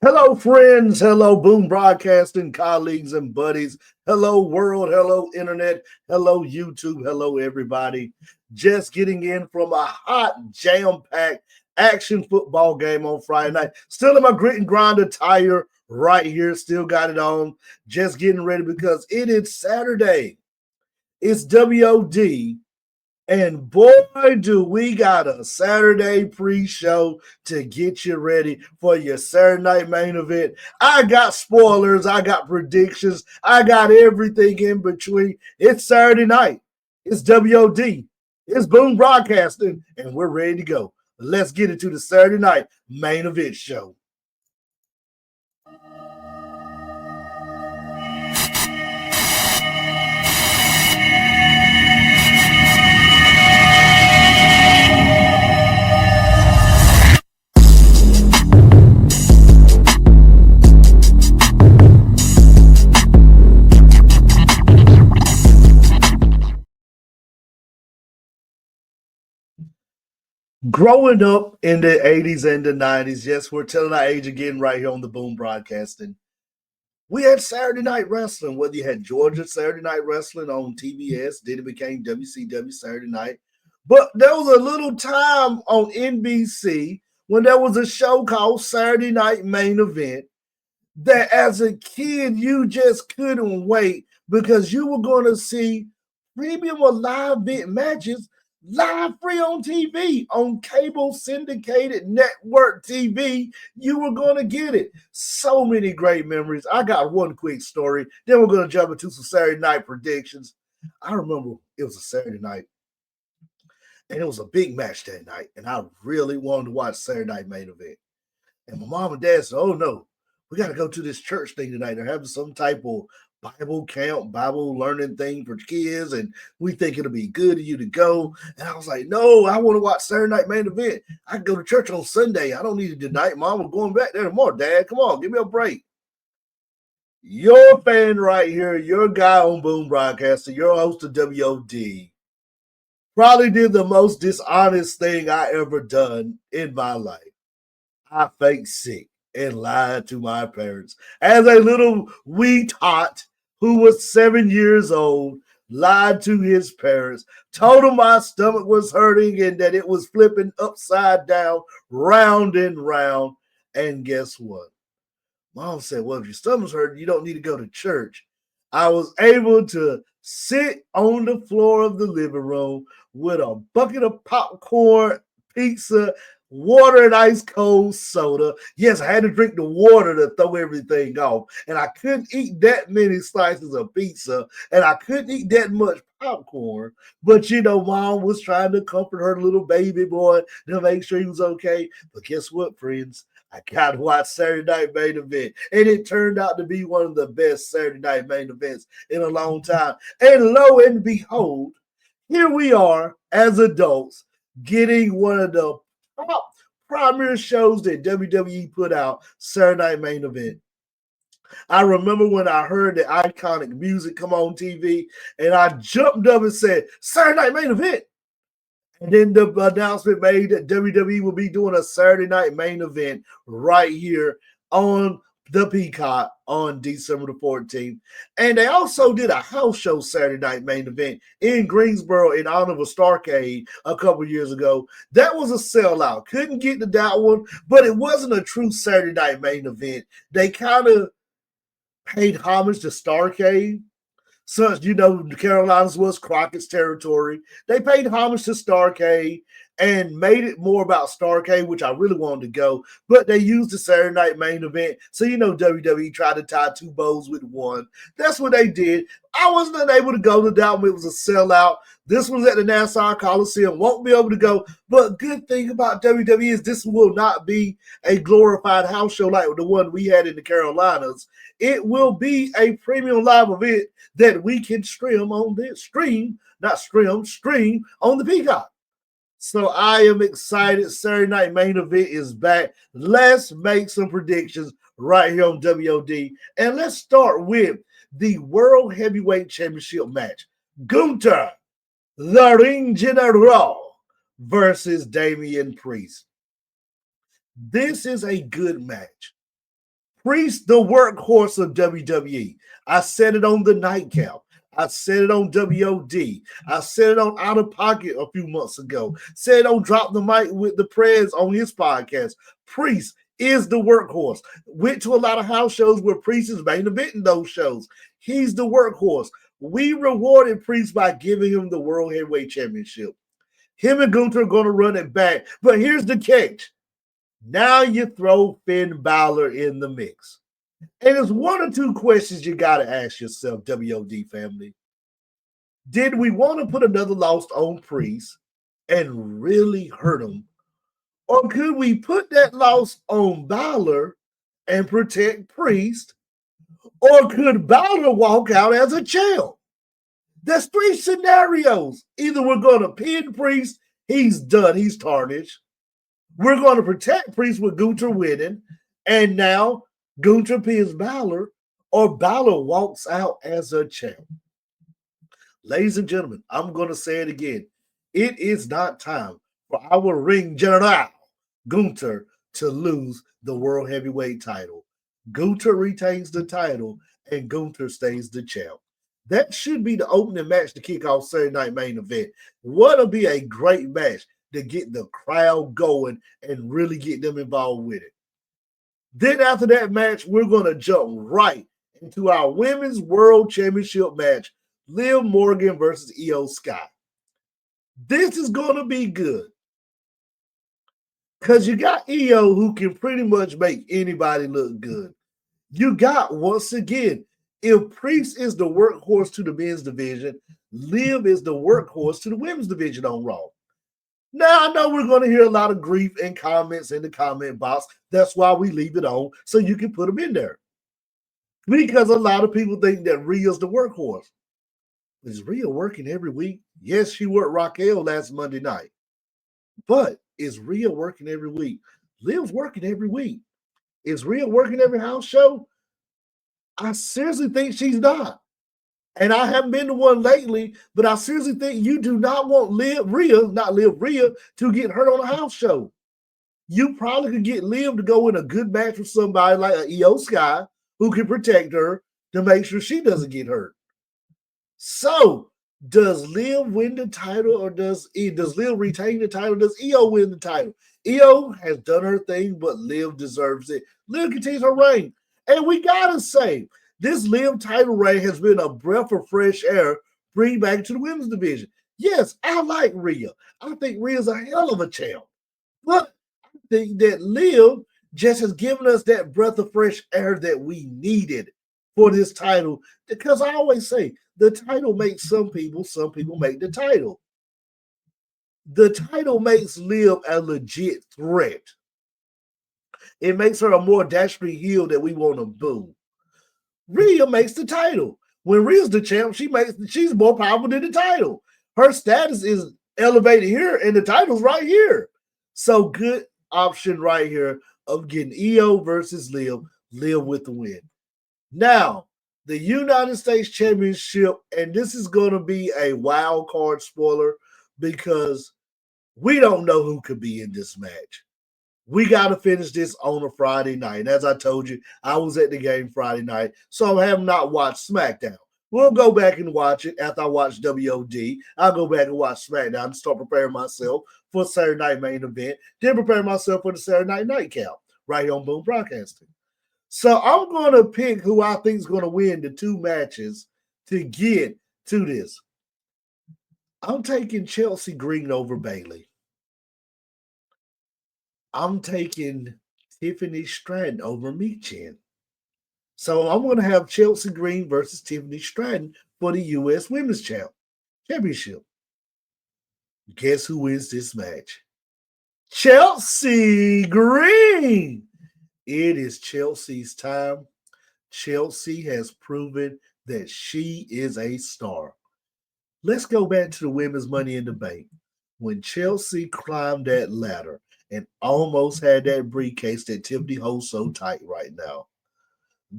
Hello, friends. Hello, Boom Broadcasting colleagues and buddies. Hello, world. Hello, internet. Hello, YouTube. Hello, everybody. Just getting in from a hot, jam-packed action football game on Friday night. Still in my grit and grind attire right here. Still got it on. Just getting ready because it is Saturday. It's W.o.D. And boy, do we got a Saturday pre-show to get you ready for your Saturday night main event. I got spoilers, I got predictions, I got everything in between. It's Saturday night. It's W.o.D. It's Boom Broadcasting, and we're ready to go. Let's get into the Saturday night main event show. Growing up in the 80s and the 90s, yes, we're telling our age again right here on the Boom Broadcasting. We had Saturday Night Wrestling, whether you had Georgia Saturday Night Wrestling on TBS, then it became WCW Saturday Night. But there was a little time on NBC when there was a show called Saturday Night Main Event that as a kid, you just couldn't wait because you were going to see premium or live event matches live free on TV, on cable syndicated network TV. You were going to get it. So many great memories. I got one quick story. Then we're going to jump into some Saturday night predictions. I remember it was a Saturday night, and it was a big match that night, and I really wanted to watch Saturday Night Main Event. And my mom and dad said, "Oh no, we got to go to this church thing tonight. They're having some type of Bible camp, Bible learning thing for kids, and we think it'll be good of you to go." And I was like, "No, I want to watch Saturday Night Main Event. I can go to church on Sunday. I don't need it tonight, Mom. I'm going back there tomorrow, Dad. Come on, give me a break." Your fan right here, your guy on Boom Broadcasting, your host of W.o.D, probably did the most dishonest thing I ever done in my life. I faked sick and lied to my parents. As a little wee tot who was 7 years old, lied to his parents, told him my stomach was hurting and that it was flipping upside down, round and round. And guess what? Mom said, "Well, if your stomach's hurting, you don't need to go to church." I was able to sit on the floor of the living room with a bucket of popcorn, pizza, water, and ice cold soda. Yes, I had to drink the water to throw everything off. And I couldn't eat that many slices of pizza, and I couldn't eat that much popcorn. But Mom was trying to comfort her little baby boy to make sure he was okay. But guess what, friends? I got to watch Saturday Night Main Event. And it turned out to be one of the best Saturday Night Main Events in a long time. And lo and behold, here we are as adults getting one of the top premier shows that WWE put out, Saturday Night Main Event. I remember when I heard the iconic music come on TV, and I jumped up and said, "Saturday Night Main Event." And then the announcement made that WWE will be doing a Saturday Night Main Event right here on the Peacock on December the 14th. And they also did a house show Saturday Night Main Event in Greensboro in honor of a Starrcade a couple years ago. That was a sellout. Couldn't get to that one, but it wasn't a true Saturday Night Main Event. They kind of paid homage to Starrcade. Since, the Carolinas was Crockett's territory, they paid homage to Starrcade and made it more about Starrcade, which I really wanted to go. But they used the Saturday Night Main Event. So, WWE tried to tie two bows with one. That's what they did. I wasn't able to go to that one. It was a sellout. This one's at the Nassau Coliseum. Won't be able to go. But good thing about WWE is this will not be a glorified house show like the one we had in the Carolinas. It will be a premium live event that we can stream on the Peacock. So I am excited. Saturday Night Main Event is back. Let's make some predictions right here on W.o.D. And let's start with the World Heavyweight Championship match. Gunther, the Ring General, versus Damian Priest. This is a good match. Priest, the workhorse of WWE. I said it on the nightcap. I said it on W.o.D. I said it on Out of Pocket a few months ago. Said on Drop the Mic with the Prez on his podcast. Priest is the workhorse. Went to a lot of house shows where Priest is main eventing those shows. He's the workhorse. We rewarded Priest by giving him the World Heavyweight Championship. Him and Gunther are going to run it back. But here's the catch. Now you throw Finn Balor in the mix. And there's one or two questions you got to ask yourself, W.o.D. family. Did we want to put another loss on Priest and really hurt him? Or could we put that loss on Balor and protect Priest? Or could Balor walk out as a champ? There's three scenarios. Either we're going to pin Priest, he's done, he's tarnished. We're going to protect Priest with Gunther winning, and now Gunther pins Balor, or Balor walks out as a champ. Ladies and gentlemen, I'm going to say it again. It is not time for our ring general, Gunther, to lose the World Heavyweight title. Gunther retains the title, and Gunther stays the champ. That should be the opening match to kick off Saturday Night Main Event. What'll be a great match to get the crowd going and really get them involved with it. Then after that match, we're going to jump right into our Women's World Championship match, Liv Morgan versus Io Sky. This is going to be good because you got Io who can pretty much make anybody look good. You got, once again, if Priest is the workhorse to the men's division, Liv is the workhorse to the women's division on Raw. Now, I know we're going to hear a lot of grief and comments in the comment box. That's why we leave it on, so you can put them in there. Because a lot of people think that Rhea's the workhorse. Is Rhea working every week? Yes, she worked Raquel last Monday night. But is Rhea working every week? Liv's working every week. Is Rhea working every house show? I seriously think she's not. And I haven't been to one lately, but I seriously think you do not want Rhea to get hurt on a house show. You probably could get Liv to go in a good match with somebody like an Io Sky who can protect her to make sure she doesn't get hurt. So, does Liv win the title, or does Liv retain the title? Does Io win the title? Io has done her thing, but Liv deserves it. Liv continues her reign. And we got to say, this Liv title reign has been a breath of fresh air, bring back to the women's division. Yes, I like Rhea. I think Rhea's a hell of a champ. But I think that Liv just has given us that breath of fresh air that we needed for this title. Because I always say, the title makes some people make the title. The title makes Liv a legit threat. It makes her a more dastardly heel that we want to boo. Rhea makes the title. When Rhea's the champ, she's more powerful than the title. Her status is elevated here, and the title's right here. So good option right here of getting Io versus Liv with the win. Now, the United States Championship, and this is going to be a wild card spoiler because we don't know who could be in this match. We got to finish this on a Friday night. And as I told you, I was at the game Friday night, so I have not watched SmackDown. We'll go back and watch it after I watch W.o.D. I'll go back and watch SmackDown and start preparing myself for Saturday Night Main Event, then prepare myself for the Saturday Night Nightcap right here on Boom Broadcasting. So I'm going to pick who I think is going to win the two matches to get to this. I'm taking Chelsea Green over Bayley. I'm taking Tiffany Stratton over Michin. So I'm going to have Chelsea Green versus Tiffany Stratton for the U.S. Women's Championship. Guess who wins this match? Chelsea Green. It is Chelsea's time. Chelsea has proven that she is a star. Let's go back to the Women's Money in the Bank. When Chelsea climbed that ladder and almost had that briefcase that Tiffany holds so tight right now,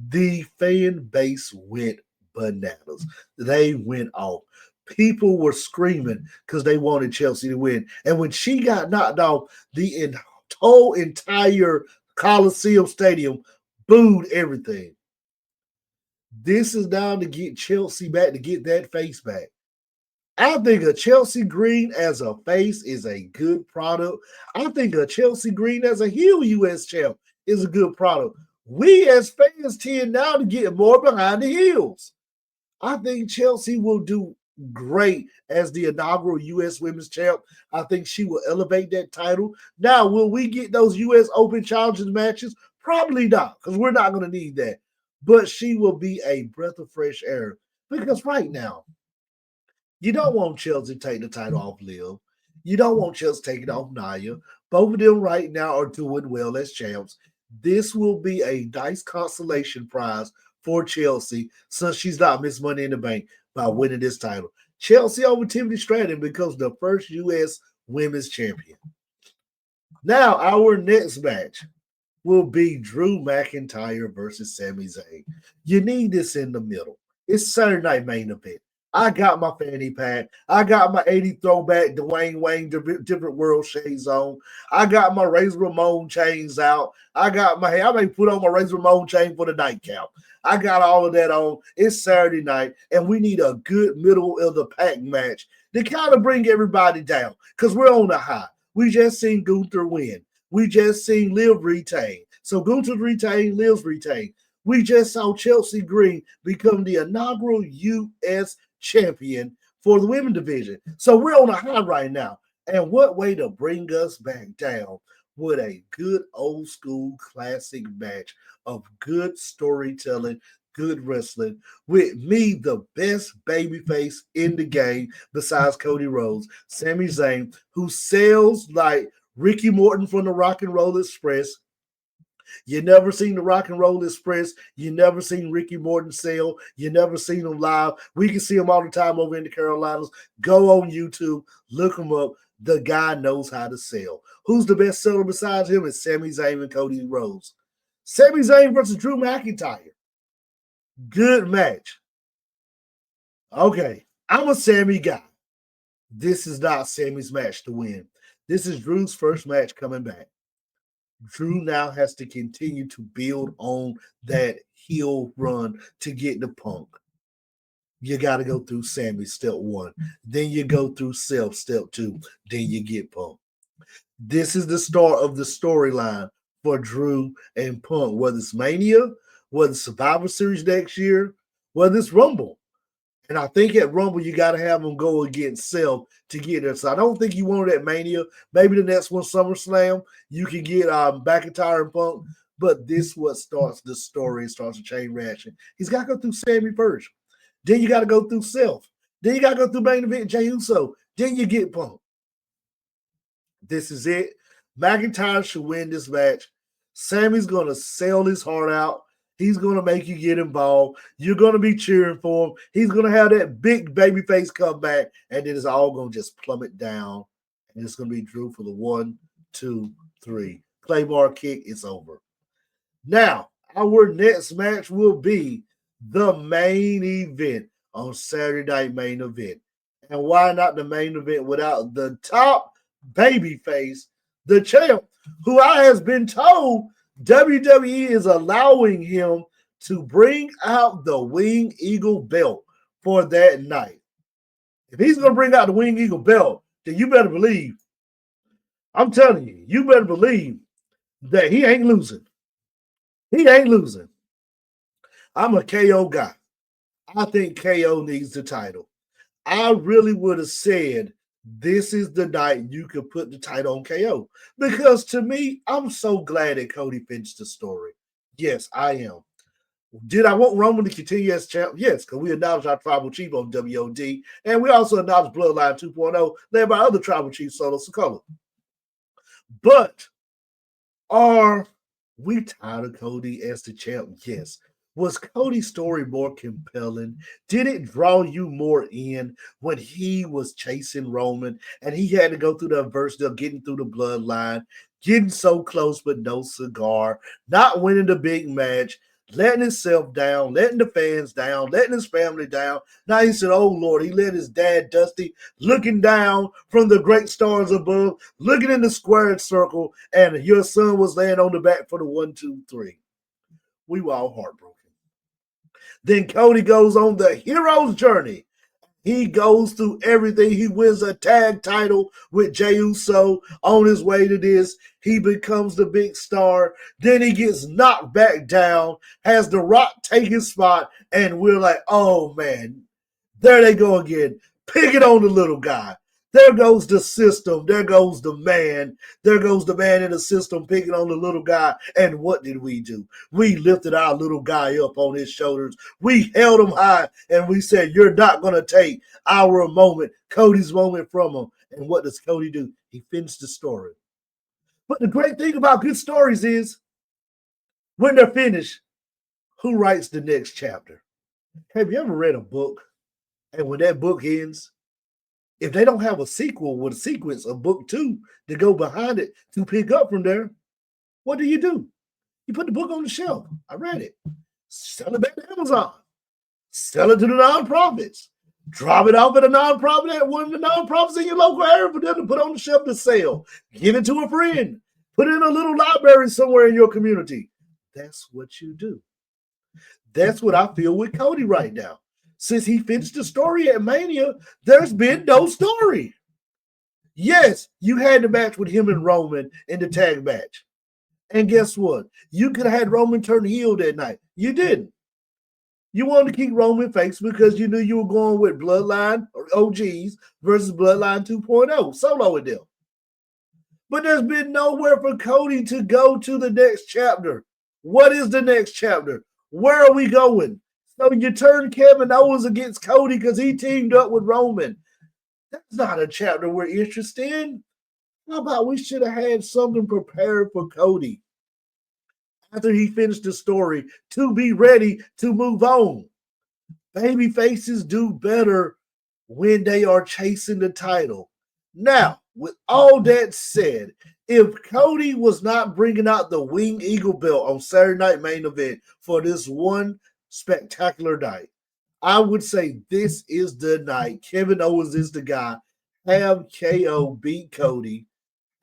the fan base went bananas. They went off. People were screaming because they wanted Chelsea to win. And when she got knocked off, the whole entire Coliseum Stadium booed everything. This is now to get Chelsea back, to get that face back. I think a Chelsea Green as a face is a good product. I think a Chelsea Green as a heel US champ is a good product. We as fans tend now to get more behind the heels. I think Chelsea will do great as the inaugural U.S. Women's Champ. I think she will elevate that title. Now, will we get those U.S. Open Challenge matches? Probably not, because we're not going to need that. But she will be a breath of fresh air. Because right now, you don't want Chelsea to take the title off Liv. You don't want Chelsea taking it off Nia. Both of them right now are doing well as champs. This will be a nice consolation prize for Chelsea since she's not missed Money in the Bank by winning this title. Chelsea over Tiffany Stratton becomes the first U.S. Women's Champion. Now, our next match will be Drew McIntyre versus Sami Zayn. You need this in the middle. It's Saturday Night Main Event. I got my fanny pack. I got my 80 throwback Dwayne Wayne different world shades on. I got my Razor Ramon chains out. I may put on my Razor Ramon chain for the nightcap. I got all of that on. It's Saturday night, and we need a good middle of the pack match to kind of bring everybody down because we're on the high. We just seen Gunther win. We just seen Liv retain. So Gunther retain, Liv's retain. We just saw Chelsea Green become the inaugural U.S. champion for the women's division. So we're on a high right now. And what way to bring us back down with a good old school classic match of good storytelling, good wrestling, with me, the best babyface in the game besides Cody Rhodes, Sami Zayn, who sells like Ricky Morton from the Rock and Roll Express. You never seen the Rock and Roll Express. You never seen Ricky Morton sell. You never seen him live. We can see him all the time over in the Carolinas. Go on YouTube, look him up. The guy knows how to sell. Who's the best seller besides him? It's Sami Zayn and Cody Rhodes. Sami Zayn versus Drew McIntyre. Good match. Okay, I'm a Sami guy. This is not Sami's match to win. This is Drew's first match coming back. Drew now has to continue to build on that heel run to get the Punk. You got to go through Sami, step one. Then you go through Self, step two. Then you get Punk. This is the start of the storyline for Drew and Punk, whether it's Mania, whether it's Survivor Series next year, whether it's Rumble. And I think at Rumble, you got to have them go against Self to get there. So I don't think you wanted at Mania. Maybe the next one, SummerSlam, you can get McIntyre and Punk. But this what starts the story and starts a chain reaction. He's got to go through Sami first. Then you got to go through Self. Then you got to go through main event Jey Uso. Then you get Punk. This is it. McIntyre should win this match. Sami's going to sell his heart out. He's going to make you get involved. You're going to be cheering for him. He's going to have that big baby face come back, and then it's all going to just plummet down. And it's going to be Drew for the 1, 2, 3. Claymore kick, it's over. Now, our next match will be the main event on Saturday Night Main Event. And why not the main event without the top baby face, the champ, who I has been told WWE is allowing him to bring out the Winged Eagle belt for that night. If he's going to bring out the Winged Eagle belt, then you better believe, I'm telling you, you better believe that he ain't losing. He ain't losing. I'm a KO guy. I think KO needs the title. I really would have said this is the night you could put the title on KO. Because to me, I'm so glad that Cody finished the story. Yes, I am. Did I want Roman to continue as champ? Yes, because we acknowledged our tribal chief on W.o.D. And we also acknowledged Bloodline 2.0, led by other tribal chief, Solo Sikoa. But are we tired of Cody as the champ? Yes. Was Cody's story more compelling? Did it draw you more in when he was chasing Roman and he had to go through the adversity of getting through the bloodline, getting so close but no cigar, not winning the big match, letting himself down, letting the fans down, letting his family down. Now he said, oh Lord, he let his dad, Dusty, looking down from the great stars above, looking in the squared circle, and your son was laying on the back for the 1, 2, 3. We were all heartbroken. Then Cody goes on the hero's journey. He goes through everything. He wins a tag title with Jey Uso on his way to this. He becomes the big star. Then he gets knocked back down, has The Rock take his spot, and we're like, oh man, there they go again, picking on the little guy. There goes the system. There goes the man. There goes the man in the system picking on the little guy. And what did we do? We lifted our little guy up on his shoulders. We held him high and we said, you're not going to take our moment, Cody's moment from him. And what does Cody do? He finished the story. But the great thing about good stories is when they're finished, who writes the next chapter? Have you ever read a book and when that book ends, if they don't have a sequel with a sequence of book 2 to go behind it to pick up from there, what do? You put the book on the shelf. I read it. Sell it back to Amazon. Sell it to the nonprofits. Drop it off at a nonprofit at one of the nonprofits in your local area for them to put on the shelf to sell. Give it to a friend. Put it in a little library somewhere in your community. That's what you do. That's what I feel with Cody right now. Since he finished the story at Mania, there's been no story. Yes, you had the match with him and Roman in the tag match. And guess what? You could have had Roman turn heel that night. You didn't. You wanted to keep Roman face because you knew you were going with Bloodline or OGs versus Bloodline 2.0, Solo with them. But there's been nowhere for Cody to go to the next chapter. What is the next chapter? Where are we going? So you turn Kevin Owens against Cody because he teamed up with Roman. That's not a chapter we're interested in. How about we should have had something prepared for Cody after he finished the story to be ready to move on? Baby faces do better when they are chasing the title. Now, with all that said, if Cody was not bringing out the Winged Eagle belt on Saturday Night Main Event for this one spectacular night, I would say this is the night. Kevin Owens is the guy. Have KO beat Cody.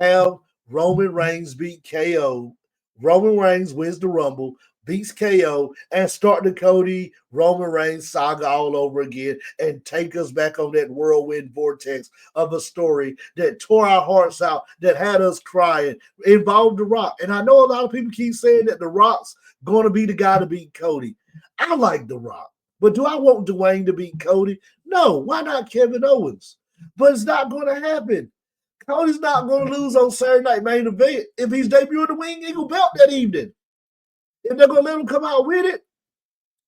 Have Roman Reigns beat KO. Roman Reigns wins the Rumble, beats KO, and start the Cody Roman Reigns saga all over again and take us back on that whirlwind vortex of a story that tore our hearts out, that had us crying, involved The Rock. And I know a lot of people keep saying that The Rock's going to be the guy to beat Cody. I like The Rock, but do I want Dwayne to beat Cody? No, why not Kevin Owens? But it's not going to happen. Cody's not going to lose on Saturday Night Main Event if he's debuting the Winged Eagle belt that evening. If they're going to let him come out with it,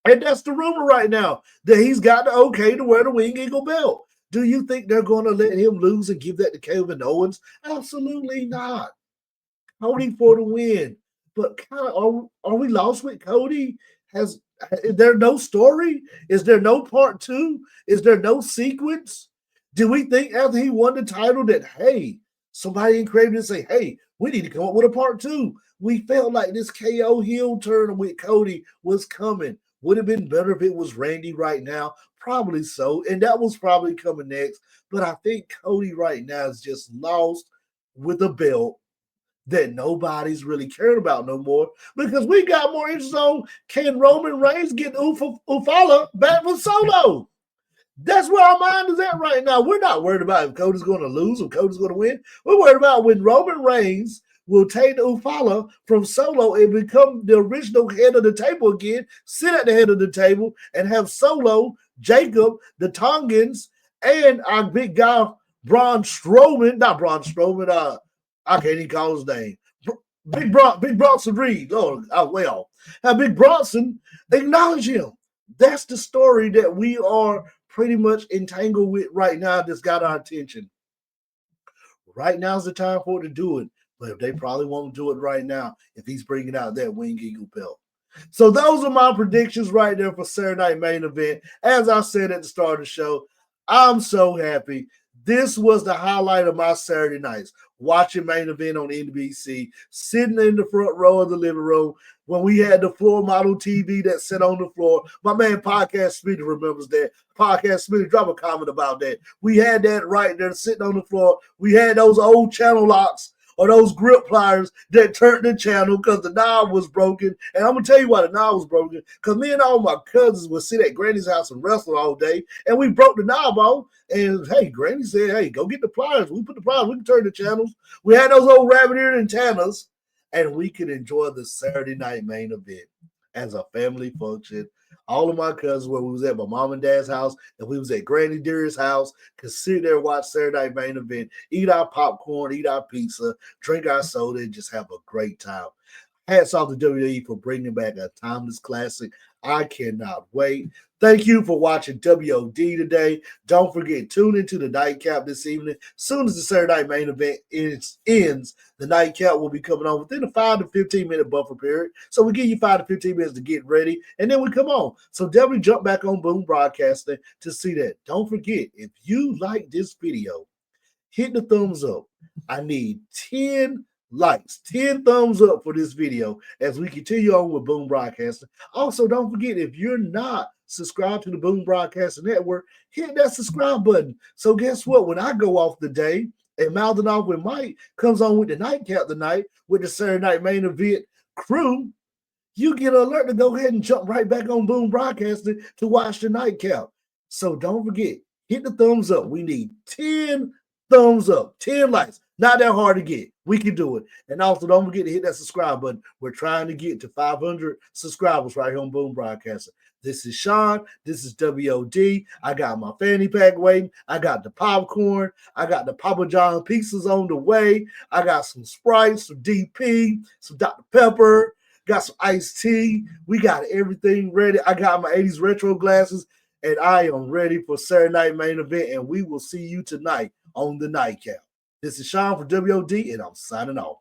and that's the rumor right now, that he's got the okay to wear the Winged Eagle belt. Do you think they're going to let him lose and give that to Kevin Owens? Absolutely not. Cody for the win. But kind of, are we lost with Cody? Is there no story? Is there no part 2? Is there no sequence? Do we think after he won the title that, hey, somebody in creative say, hey, we need to come up with a part 2? We felt like this KO heel turn with Cody was coming. Would have been better if it was Randy right now. Probably so. And that was probably coming next. But I think Cody right now is just lost with a belt that nobody's really cared about no more because we got more interest on can Roman Reigns get Ufala back from Solo. That's where our mind is at right now. We're not worried about if Cody's going to lose or Cody's going to win. We're worried about when Roman Reigns will take the Ufala from Solo and become the original head of the table again, sit at the head of the table and have Solo, Jacob, the Tongans, and our big guy, Braun Strowman, not Braun Strowman, I can't even call his name. Big Bronson Reed. Have Big Bronson acknowledge him. That's the story that we are pretty much entangled with right now that's got our attention. Right now is the time for it to do it. But they probably won't do it right now if he's bringing out that Winged Eagle belt. So those are my predictions right there for Saturday Night Main Event. As I said at the start of the show, I'm so happy. This was the highlight of my Saturday nights. Watching main event on NBC, sitting in the front row of the living room when we had the floor model TV that sat on the floor. My man Podcast Smitty remembers that. Podcast Smitty, drop a comment about that. We had that right there sitting on the floor. We had those old channel locks or those grip pliers that turned the channel because the knob was broken. And I'm going to tell you why the knob was broken. Because me and all my cousins would sit at Granny's house and wrestle all day. And we broke the knob off. And, hey, Granny said, hey, go get the pliers. We put the pliers. We can turn the channels. We had those old rabbit ear antennas. And we could enjoy the Saturday night main event as a family function. All of my cousins, where we was at my mom and dad's house, and we was at Granny Deary's house, could sit there, watch Saturday night main event, eat our popcorn, eat our pizza, drink our soda, and just have a great time. Hats off to WWE for bringing back a timeless classic. I cannot wait. Thank you for watching W.o.D today. Don't forget, tune into the nightcap this evening. As soon as the Saturday night main event ends, the nightcap will be coming on within a 5 to 15 minute buffer period. So we give you 5 to 15 minutes to get ready, and then we come on. So definitely jump back on Boom Broadcasting to see that. Don't forget, if you like this video, hit the thumbs up. I need 10 likes, 10 thumbs up for this video as we continue on with Boom Broadcasting. Also, don't forget, if you're not subscribed to the Boom Broadcasting Network, hit that subscribe button. So guess what? When I go off the day and Mouthing Off with Mike comes on with the nightcap tonight with the Saturday night main event crew, you get an alert to go ahead and jump right back on Boom Broadcasting to watch the nightcap. So don't forget, hit the thumbs up. We need 10 thumbs up, 10 likes. Not that hard to get. We can do it. And also, don't forget to hit that subscribe button. We're trying to get to 500 subscribers right here on Boom Broadcasting. This is Shawn. This is W.o.D. I got my fanny pack waiting. I got the popcorn. I got the Papa John pizzas on the way. I got some Sprite, some DP, some Dr. Pepper. Got some iced tea. We got everything ready. I got my 80s retro glasses, and I am ready for Saturday night main event, and we will see you tonight on the nightcap. This is Shawn for W.o.D, and I'm signing off.